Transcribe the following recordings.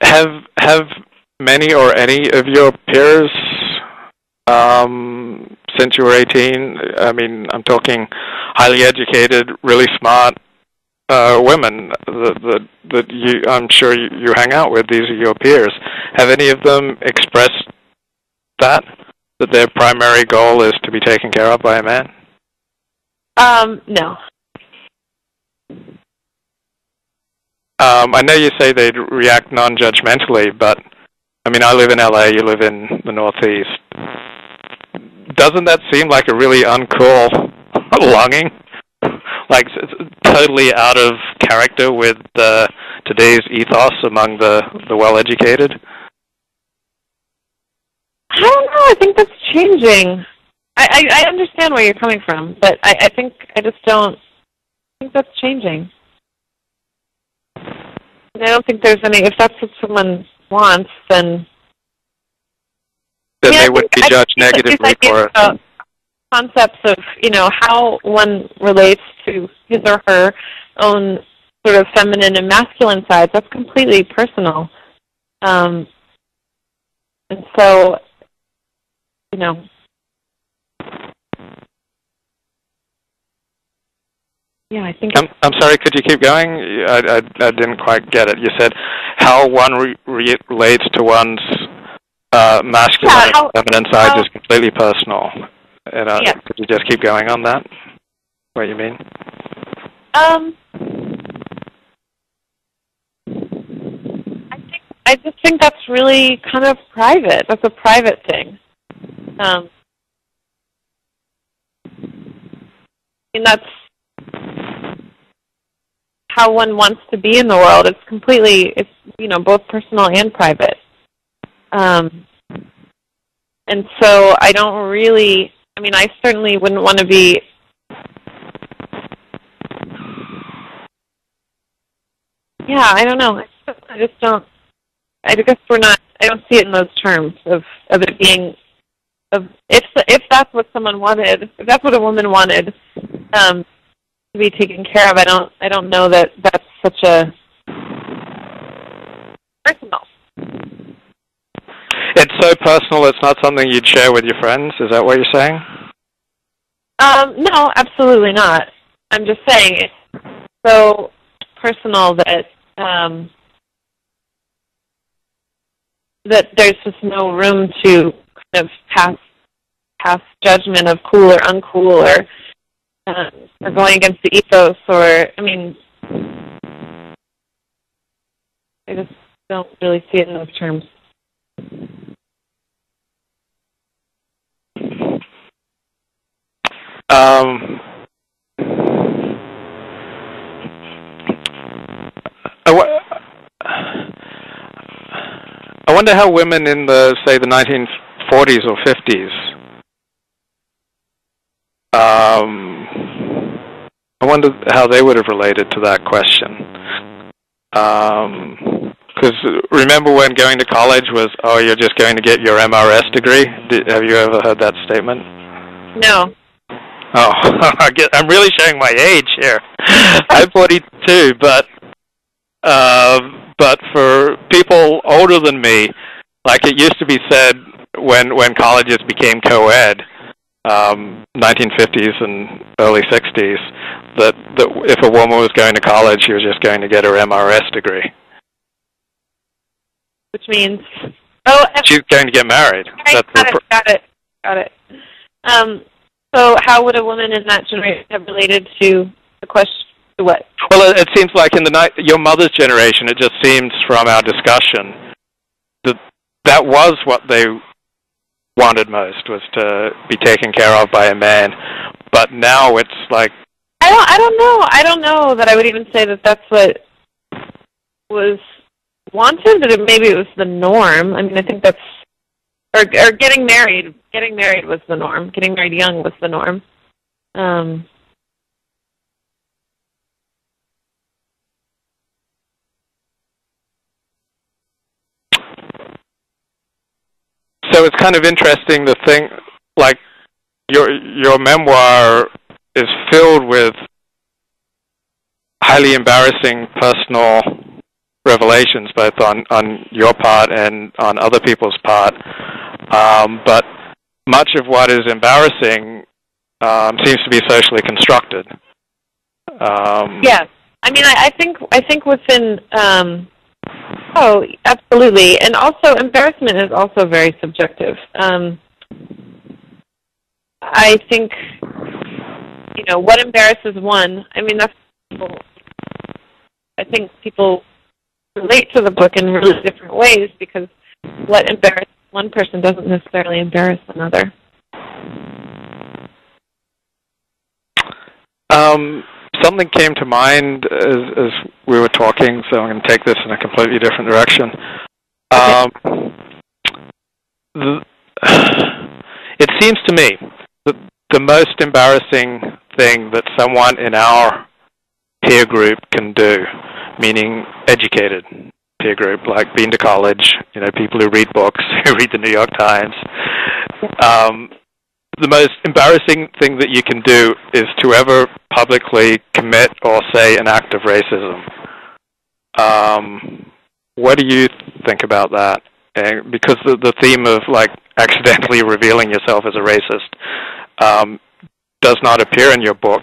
have many or any of your peers, since you were 18, I mean, I'm talking highly educated, really smart women that I'm sure you hang out with, these are your peers. Have any of them expressed that their primary goal is to be taken care of by a man? No. I know you say they'd react non-judgmentally, but I mean, I live in LA, you live in the Northeast. Doesn't that seem like a really uncool longing? Like, it's totally out of character with today's ethos among the well-educated? I don't know. I think that's changing. I understand where you're coming from, but I think I just don't think that's changing. I don't think there's any. If that's what someone wants, then they would be judged negatively for it. Concepts of, how one relates to his or her own sort of feminine and masculine sides, that's completely personal. And so, yeah, I think... I'm sorry, could you keep going? I didn't quite get it. You said how one relates to one's masculine and feminine side is completely personal. And could you just keep going on that? What you mean? I just think that's really kind of private. That's a private thing. And that's how one wants to be in the world. It's completely, both personal and private. And so I don't really, I certainly wouldn't want to be, I don't know. I just don't, I guess I don't see it in those terms of it being, if that's what someone wanted, if that's what a woman wanted, to be taken care of, I don't know that that's such a personal. It's so personal, it's not something you'd share with your friends? Is that what you're saying? No, absolutely not. I'm just saying it's so personal that that there's just no room to kind of pass judgment of cool or uncool or going against the ethos or, I just don't really see it in those terms. I wonder how women in the 1940s or 50s, I wonder how they would have related to that question. Because remember when going to college was, you're just going to get your MRS degree? Have you ever heard that statement? No. Oh, I'm really showing my age here. I'm 42, but for people older than me, like it used to be said when colleges became co-ed, 1950s and early 60s, that if a woman was going to college, she was just going to get her MRS degree. Which means... she's going to get married. Got it. So how would a woman in that generation have related to the question, to what? Well, it seems like in your mother's generation, it just seems from our discussion that was what they wanted most, was to be taken care of by a man. But now it's like... I don't know. I don't know that I would even say that that's what was wanted, but maybe it was the norm. I think that's... Or getting married. Getting married was the norm. Getting married young was the norm. So it's kind of interesting to think, like, your memoir is filled with highly embarrassing personal revelations, both on your part and on other people's part. But much of what is embarrassing seems to be socially constructed. Yes, I mean, I think within. Oh, absolutely, and also embarrassment is also very subjective. I think, what embarrasses one. I mean, I think people relate to the book in really different ways because what embarrasses one person doesn't necessarily embarrass another. Something came to mind as we were talking, so I'm going to take this in a completely different direction. It seems to me that the most embarrassing thing that someone in our peer group can do, meaning educated peer group, like been to college, people who read books, who read the New York Times, the most embarrassing thing that you can do is to ever publicly commit or say an act of racism. What do you think about that? Because the theme of accidentally revealing yourself as a racist does not appear in your book,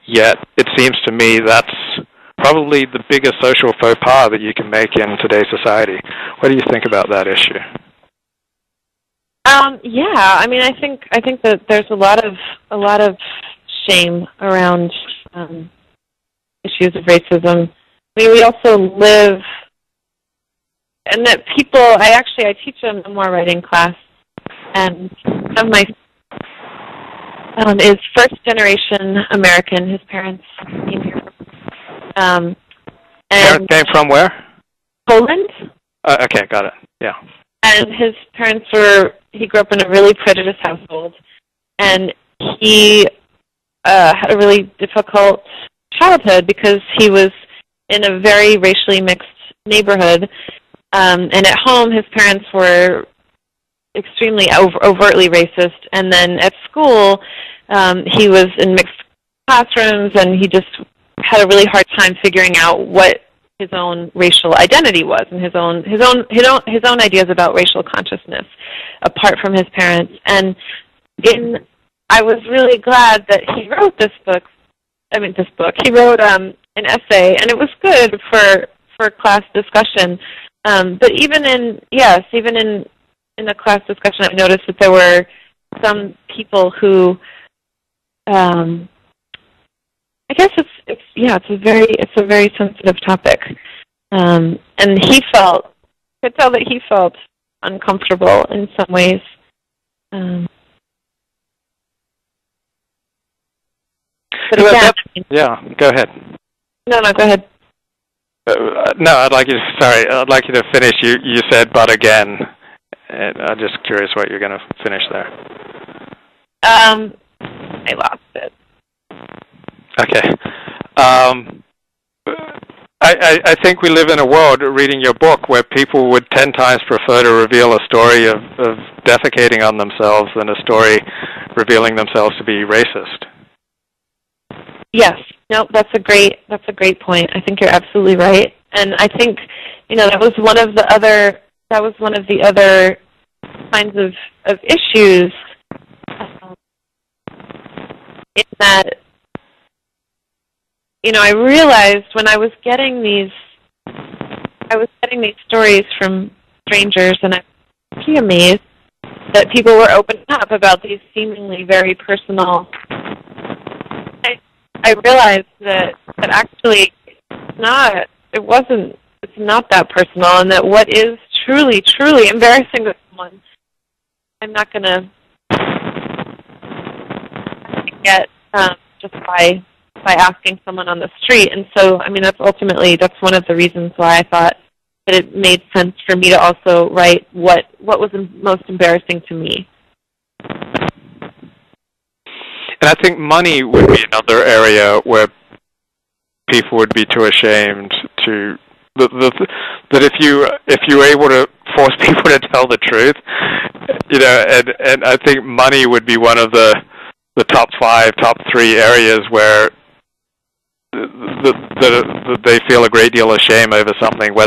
yet it seems to me that's probably the biggest social faux pas that you can make in today's society. What do you think about that issue? Yeah, I mean, I think that there's a lot of shame around issues of racism. I mean, we also live, and that people. I teach a memoir writing class, and one of my is first generation American. His parents came here. And came from where? Poland. Okay, got it. Yeah. And his parents he grew up in a really prejudiced household, and he had a really difficult childhood because he was in a very racially mixed neighborhood. And at home, his parents were extremely overtly racist. And then at school, he was in mixed classrooms, and he just had a really hard time figuring out what his own racial identity was, and his own ideas about racial consciousness, apart from his parents. And I was really glad that he wrote this book. He wrote an essay, and it was good for class discussion. But even in the class discussion, I noticed that there were some people who, I guess it's a very sensitive topic, and could tell that he felt uncomfortable in some ways. But again, yeah, go ahead. No, go ahead. No, I'd like you to finish. You said, but again, and I'm just curious what you're going to finish there. I lost it. Okay. I think we live in a world, reading your book, where people would 10 times prefer to reveal a story of defecating on themselves than a story revealing themselves to be racist. Yes. No, that's a great point. I think you're absolutely right. And I think, that was one of the other kinds of issues in that, I realized when I was getting these stories from strangers, and I was pretty amazed that people were opening up about these seemingly very personal. I realized that actually it's not that personal, and that what is truly, truly embarrassing to someone, I'm not going to get just by asking someone on the street. And so, I mean, that's one of the reasons why I thought that it made sense for me to also write what was most embarrassing to me. And I think money would be another area where people would be too ashamed to that if you were able to force people to tell the truth, and I think money would be one of the top 3 areas where that they feel a great deal of shame over something, whether